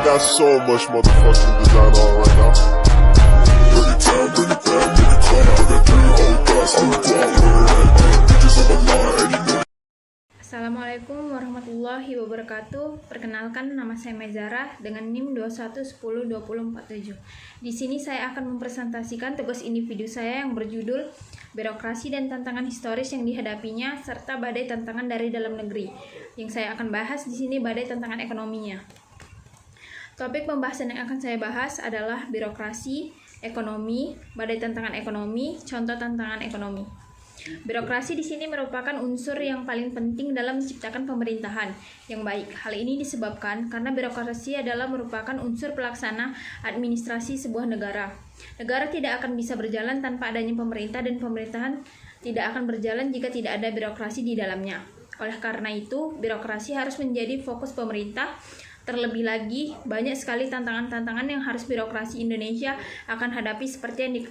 got so much motherfucking design on right now. Bring it down, bring it down, make it clap. I got 3 old guys, I'm the block with it. Bitches on my line, and you know. Assalamualaikum warahmatullahi wabarakatuh. Perkenalkan, nama saya Mezara dengan NIM 21102047. Di sini saya akan mempresentasikan tugas individu saya yang berjudul Birokrasi dan Tantangan Historis yang Dihadapinya serta Badai Tantangan dari Dalam Negeri. Yang saya akan bahas di sini badai tantangan ekonominya. Topik pembahasan yang akan saya bahas adalah birokrasi, ekonomi, badai tantangan ekonomi, contoh tantangan ekonomi. Birokrasi di sini merupakan unsur yang paling penting dalam menciptakan pemerintahan yang baik. Hal ini disebabkan karena birokrasi adalah merupakan unsur pelaksana administrasi sebuah negara. Negara tidak akan bisa berjalan tanpa adanya pemerintah dan pemerintahan tidak akan berjalan jika tidak ada birokrasi di dalamnya. Oleh karena itu, birokrasi harus menjadi fokus pemerintah. Terlebih lagi, banyak sekali tantangan-tantangan yang harus birokrasi Indonesia akan hadapi seperti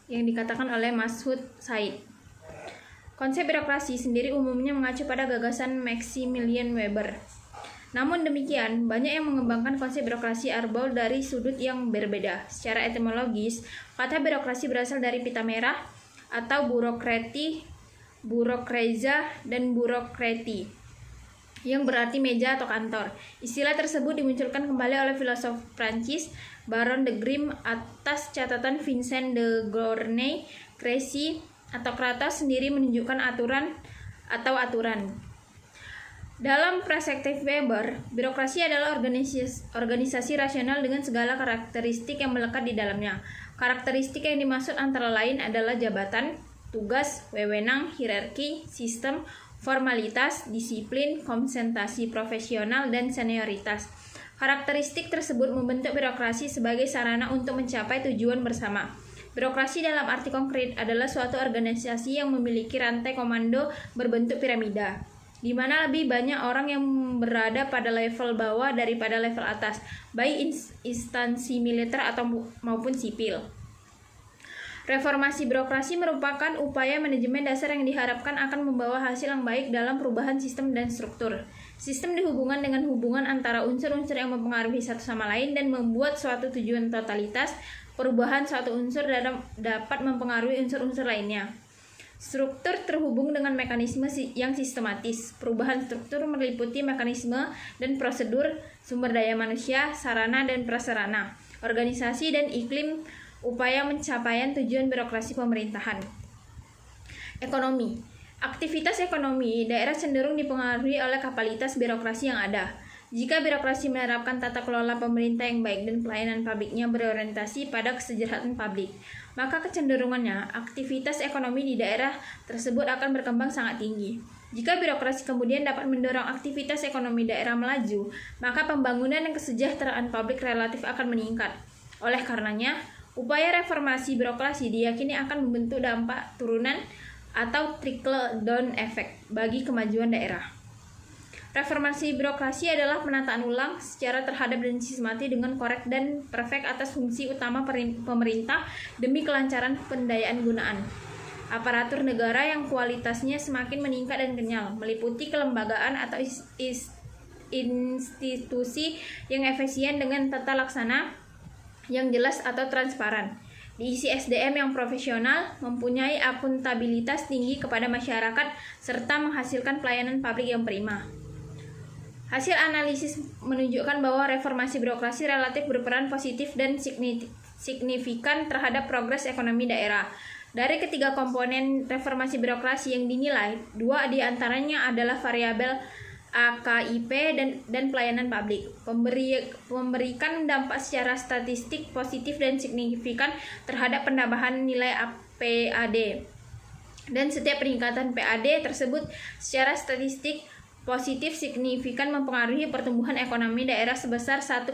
yang dikatakan oleh Mas'ud Said. Konsep birokrasi sendiri umumnya mengacu pada gagasan Maximilian Weber. Namun demikian, banyak yang mengembangkan konsep birokrasi arbol dari sudut yang berbeda. Secara etimologis, kata birokrasi berasal dari pita merah atau burokrati, burokraza, dan burokrati, yang berarti meja atau kantor. Istilah tersebut dimunculkan kembali oleh filosof Prancis Baron de Grimm atas catatan Vincent de Gournay. Kresi atau kratos sendiri menunjukkan aturan atau aturan. Dalam perspektif Weber, birokrasi adalah organisasi rasional dengan segala karakteristik yang melekat di dalamnya. Karakteristik yang dimaksud antara lain adalah jabatan, tugas, wewenang, hierarki, sistem, formalitas, disiplin, konsentrasi profesional, dan senioritas. Karakteristik tersebut membentuk birokrasi sebagai sarana untuk mencapai tujuan bersama. Birokrasi dalam arti konkret adalah suatu organisasi yang memiliki rantai komando berbentuk piramida, di mana lebih banyak orang yang berada pada level bawah daripada level atas, baik instansi militer atau maupun sipil. Reformasi birokrasi merupakan upaya manajemen dasar yang diharapkan akan membawa hasil yang baik dalam perubahan sistem dan struktur. Sistem dihubungkan dengan hubungan antara unsur-unsur yang mempengaruhi satu sama lain dan membuat suatu tujuan totalitas. Perubahan suatu unsur dapat mempengaruhi unsur-unsur lainnya. Struktur terhubung dengan mekanisme yang sistematis. Perubahan struktur meliputi mekanisme dan prosedur, sumber daya manusia, sarana dan prasarana, organisasi dan iklim upaya pencapaian tujuan birokrasi pemerintahan. Ekonomi. Aktivitas ekonomi daerah cenderung dipengaruhi oleh kapasitas birokrasi yang ada. Jika birokrasi menerapkan tata kelola pemerintah yang baik dan pelayanan publiknya berorientasi pada kesejahteraan publik, maka kecenderungannya aktivitas ekonomi di daerah tersebut akan berkembang sangat tinggi. Jika birokrasi kemudian dapat mendorong aktivitas ekonomi daerah melaju, maka pembangunan dan kesejahteraan publik relatif akan meningkat. Oleh karenanya, upaya reformasi birokrasi diyakini akan membentuk dampak turunan atau trickle down effect bagi kemajuan daerah. Reformasi birokrasi adalah penataan ulang secara terhadap dan sistematis dengan korek dan perfect atas fungsi utama pemerintah demi kelancaran pendayaan gunaan aparatur negara yang kualitasnya semakin meningkat dan kenyal, meliputi kelembagaan atau institusi yang efisien dengan tata laksana yang jelas atau transparan, diisi SDM yang profesional, mempunyai akuntabilitas tinggi kepada masyarakat, serta menghasilkan pelayanan publik yang prima. Hasil analisis menunjukkan bahwa reformasi birokrasi relatif berperan positif dan signifikan terhadap progres ekonomi daerah. Dari ketiga komponen reformasi birokrasi yang dinilai, 2 diantaranya adalah variabel AKIP dan pelayanan publik, memberikan dampak secara statistik positif dan signifikan terhadap penambahan nilai PAD. Dan setiap peningkatan PAD tersebut secara statistik positif signifikan mempengaruhi pertumbuhan ekonomi daerah sebesar 1,1%.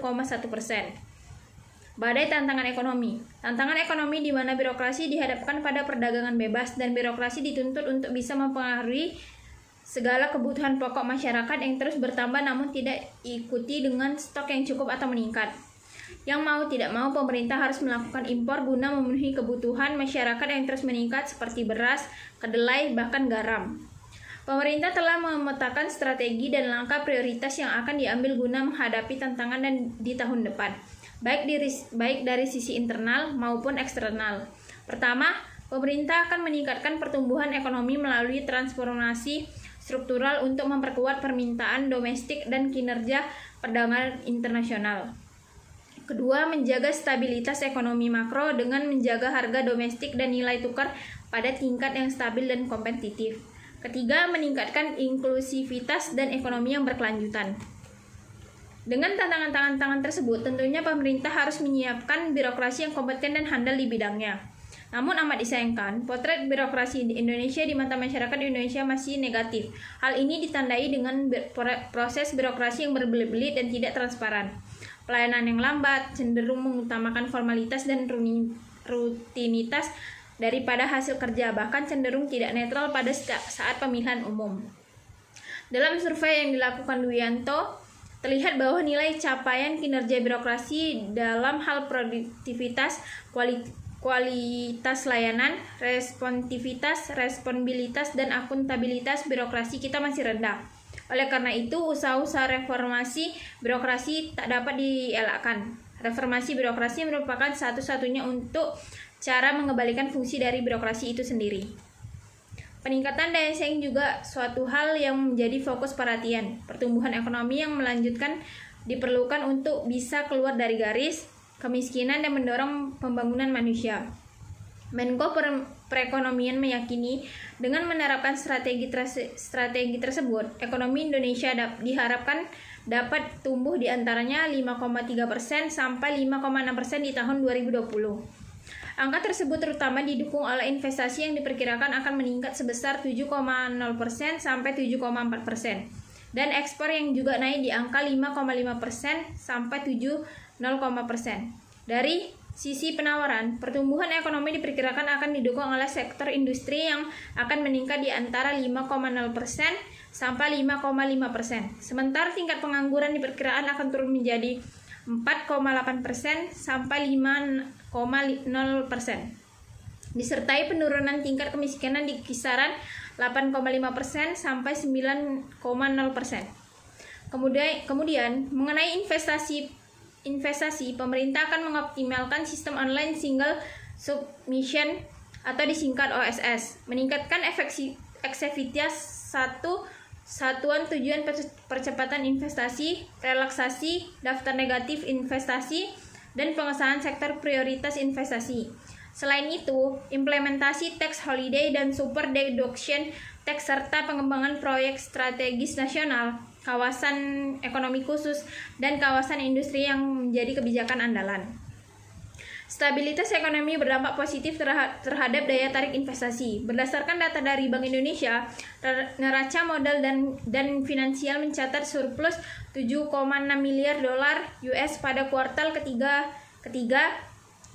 Badai tantangan ekonomi. Tantangan ekonomi di mana birokrasi dihadapkan pada perdagangan bebas dan birokrasi dituntut untuk bisa mempengaruhi segala kebutuhan pokok masyarakat yang terus bertambah namun tidak ikuti dengan stok yang cukup atau meningkat. Yang mau tidak mau pemerintah harus melakukan impor guna memenuhi kebutuhan masyarakat yang terus meningkat seperti beras, kedelai, bahkan garam. Pemerintah telah memetakan strategi dan langkah prioritas yang akan diambil guna menghadapi tantangan di tahun depan, baik dari sisi internal maupun eksternal. Pertama, pemerintah akan meningkatkan pertumbuhan ekonomi melalui transformasi struktural untuk memperkuat permintaan domestik dan kinerja perdagangan internasional. Kedua, menjaga stabilitas ekonomi makro dengan menjaga harga domestik dan nilai tukar pada tingkat yang stabil dan kompetitif. Ketiga, meningkatkan inklusivitas dan ekonomi yang berkelanjutan. Dengan tantangan-tantangan tersebut, tentunya pemerintah harus menyiapkan birokrasi yang kompeten dan handal di bidangnya. Namun amat disayangkan, potret birokrasi di Indonesia di mata masyarakat Indonesia masih negatif. Hal ini ditandai dengan proses birokrasi yang berbelit-belit dan tidak transparan. Pelayanan yang lambat, cenderung mengutamakan formalitas dan rutinitas daripada hasil kerja, bahkan cenderung tidak netral pada saat pemilihan umum. Dalam survei yang dilakukan Duyanto, terlihat bahwa nilai capaian kinerja birokrasi dalam hal produktivitas, kualitas layanan, responsivitas, responsibilitas, dan akuntabilitas birokrasi kita masih rendah. Oleh karena itu, usaha-usaha reformasi birokrasi tak dapat dielakkan. Reformasi birokrasi merupakan satu-satunya untuk cara mengembalikan fungsi dari birokrasi itu sendiri. Peningkatan daya saing juga suatu hal yang menjadi fokus perhatian. Pertumbuhan ekonomi yang melanjutkan diperlukan untuk bisa keluar dari garis kemiskinan dan mendorong pembangunan manusia. Menko Perekonomian meyakini dengan menerapkan strategi tersebut, ekonomi Indonesia diharapkan dapat tumbuh di antaranya 5,3% sampai 5,6% di tahun 2020. Angka tersebut terutama didukung oleh investasi yang diperkirakan akan meningkat sebesar 7,0% sampai 7,4%, dan ekspor yang juga naik di angka 5,5% sampai 7,0%. Dari sisi penawaran, pertumbuhan ekonomi diperkirakan akan didukung oleh sektor industri yang akan meningkat di antara 5,0% sampai 5,5%. Sementara tingkat pengangguran diperkirakan akan turun menjadi 4,8% sampai 5,0%. Disertai penurunan tingkat kemiskinan di kisaran 8,5% sampai 9,0%. Kemudian mengenai investasi, pemerintah akan mengoptimalkan sistem online single submission atau disingkat OSS, meningkatkan efektivitas satuan tujuan percepatan investasi, relaksasi daftar negatif investasi, dan pengesahan sektor prioritas investasi. Selain itu, implementasi tax holiday dan super deduction tax serta pengembangan proyek strategis nasional, kawasan ekonomi khusus, dan kawasan industri yang menjadi kebijakan andalan. Stabilitas ekonomi berdampak positif terhadap daya tarik investasi. Berdasarkan data dari Bank Indonesia, neraca modal dan finansial mencatat surplus 7,6 miliar dolar US pada kuartal ketiga,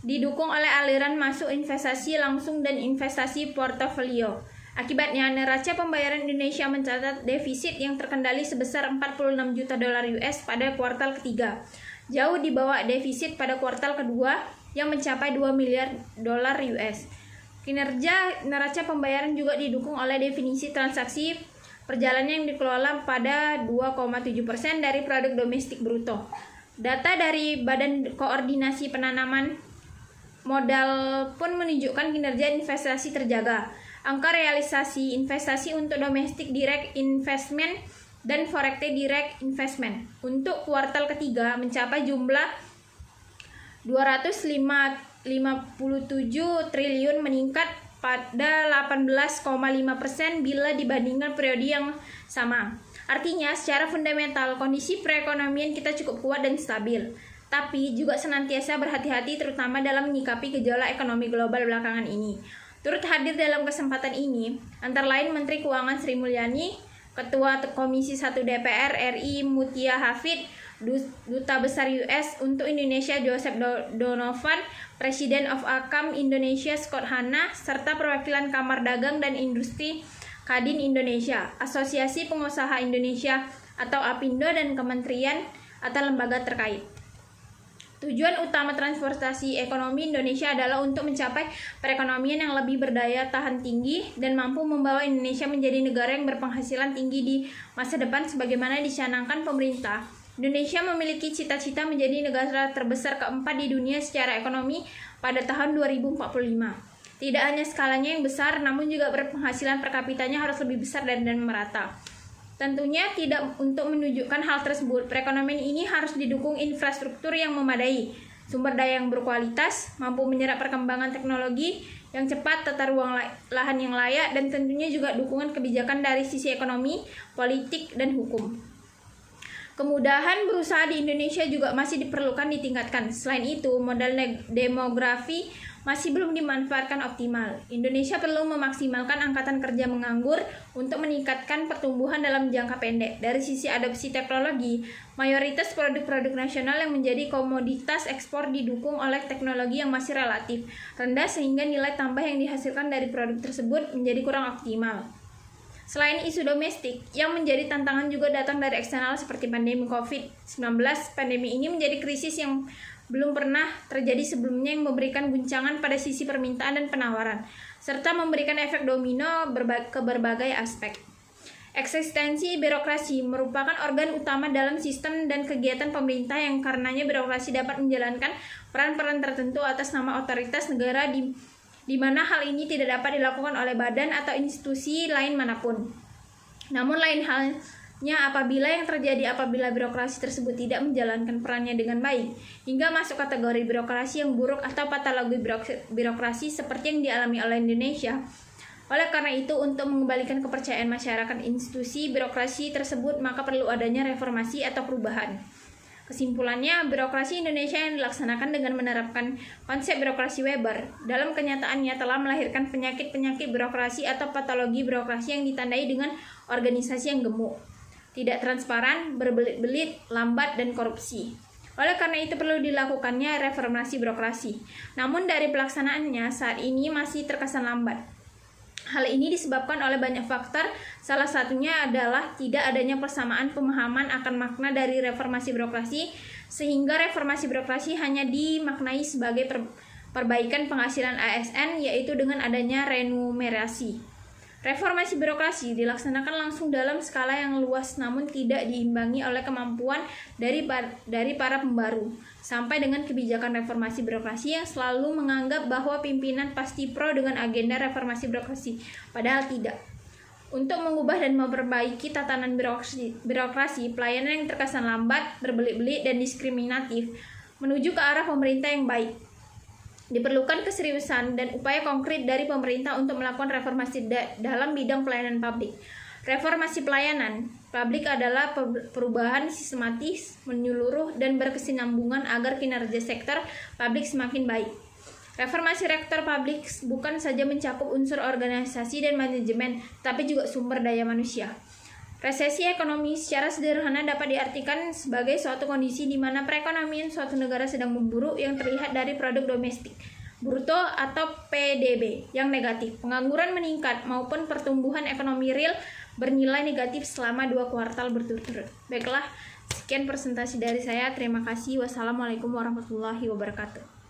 didukung oleh aliran masuk investasi langsung dan investasi portofolio. Akibatnya, neraca pembayaran Indonesia mencatat defisit yang terkendali sebesar 46 juta dolar US pada kuartal ketiga, jauh di bawah defisit pada kuartal kedua yang mencapai 2 miliar dolar US. Kinerja neraca pembayaran juga didukung oleh definisi transaksi perjalanan yang dikelola pada 2,7% dari produk domestik bruto. Data dari Badan Koordinasi Penanaman Modal pun menunjukkan kinerja investasi terjaga. Angka realisasi investasi untuk domestic direct investment dan foreign direct investment untuk kuartal ketiga mencapai jumlah 257 triliun, meningkat pada 18,5% bila dibandingkan periode yang sama. Artinya, secara fundamental, kondisi perekonomian kita cukup kuat dan stabil. Tapi juga senantiasa berhati-hati terutama dalam menyikapi gejolak ekonomi global belakangan ini. Turut hadir dalam kesempatan ini, antara lain Menteri Keuangan Sri Mulyani, Ketua Komisi 1 DPR RI Mutia Hafid, Duta Besar US untuk Indonesia Joseph Donovan, Presiden of ACAM Indonesia Scott Hanna, serta perwakilan Kamar Dagang dan Industri Kadin Indonesia, Asosiasi Pengusaha Indonesia atau APindo, dan kementerian atau lembaga terkait. Tujuan utama transportasi ekonomi Indonesia adalah untuk mencapai perekonomian yang lebih berdaya tahan tinggi dan mampu membawa Indonesia menjadi negara yang berpenghasilan tinggi di masa depan sebagaimana dicanangkan pemerintah. Indonesia memiliki cita-cita menjadi negara terbesar keempat di dunia secara ekonomi pada tahun 2045. Tidak hanya skalanya yang besar, namun juga berpenghasilan per kapitanya harus lebih besar dan merata. Tentunya tidak untuk menunjukkan hal tersebut, perekonomian ini harus didukung infrastruktur yang memadai, sumber daya yang berkualitas, mampu menyerap perkembangan teknologi yang cepat, tata ruang lahan yang layak, dan tentunya juga dukungan kebijakan dari sisi ekonomi, politik, dan hukum. Kemudahan berusaha di Indonesia juga masih diperlukan ditingkatkan. Selain itu, modal demografi masih belum dimanfaatkan optimal. Indonesia perlu memaksimalkan angkatan kerja menganggur untuk meningkatkan pertumbuhan dalam jangka pendek. Dari sisi adopsi teknologi, mayoritas produk-produk nasional yang menjadi komoditas ekspor didukung oleh teknologi yang masih relatif rendah sehingga nilai tambah yang dihasilkan dari produk tersebut menjadi kurang optimal. Selain isu domestik, yang menjadi tantangan juga datang dari eksternal seperti pandemi COVID-19. Pandemi ini menjadi krisis yang belum pernah terjadi sebelumnya yang memberikan guncangan pada sisi permintaan dan penawaran, serta memberikan efek domino ke berbagai aspek. Eksistensi birokrasi merupakan organ utama dalam sistem dan kegiatan pemerintah yang karenanya birokrasi dapat menjalankan peran-peran tertentu atas nama otoritas negara di mana hal ini tidak dapat dilakukan oleh badan atau institusi lain manapun. Namun lain halnya apabila birokrasi tersebut tidak menjalankan perannya dengan baik, hingga masuk kategori birokrasi yang buruk atau patologi birokrasi seperti yang dialami oleh Indonesia. Oleh karena itu, untuk mengembalikan kepercayaan masyarakat institusi birokrasi tersebut, maka perlu adanya reformasi atau perubahan. Kesimpulannya, birokrasi Indonesia yang dilaksanakan dengan menerapkan konsep birokrasi Weber dalam kenyataannya telah melahirkan penyakit-penyakit birokrasi atau patologi birokrasi yang ditandai dengan organisasi yang gemuk, tidak transparan, berbelit-belit, lambat, dan korupsi. Oleh karena itu perlu dilakukannya reformasi birokrasi. Namun dari pelaksanaannya saat ini masih terkesan lambat. Hal ini disebabkan oleh banyak faktor, salah satunya adalah tidak adanya persamaan pemahaman akan makna dari reformasi birokrasi, sehingga reformasi birokrasi hanya dimaknai sebagai perbaikan penghasilan ASN, yaitu dengan adanya remunerasi. Reformasi birokrasi dilaksanakan langsung dalam skala yang luas namun tidak diimbangi oleh kemampuan dari para pembaru, sampai dengan kebijakan reformasi birokrasi yang selalu menganggap bahwa pimpinan pasti pro dengan agenda reformasi birokrasi, padahal tidak. Untuk mengubah dan memperbaiki tatanan birokrasi, pelayanan yang terkesan lambat, berbelit-belit, dan diskriminatif menuju ke arah pemerintah yang baik. Diperlukan keseriusan dan upaya konkret dari pemerintah untuk melakukan reformasi dalam bidang pelayanan publik. Reformasi pelayanan publik adalah perubahan sistematis, menyeluruh, dan berkesinambungan agar kinerja sektor publik semakin baik. Reformasi sektor publik bukan saja mencakup unsur organisasi dan manajemen, tapi juga sumber daya manusia. Resesi ekonomi secara sederhana dapat diartikan sebagai suatu kondisi di mana perekonomian suatu negara sedang memburuk yang terlihat dari produk domestik bruto atau PDB yang negatif, pengangguran meningkat, maupun pertumbuhan ekonomi real bernilai negatif selama 2 kuartal berturut-turut. Baiklah, sekian presentasi dari saya. Terima kasih. Wassalamualaikum warahmatullahi wabarakatuh.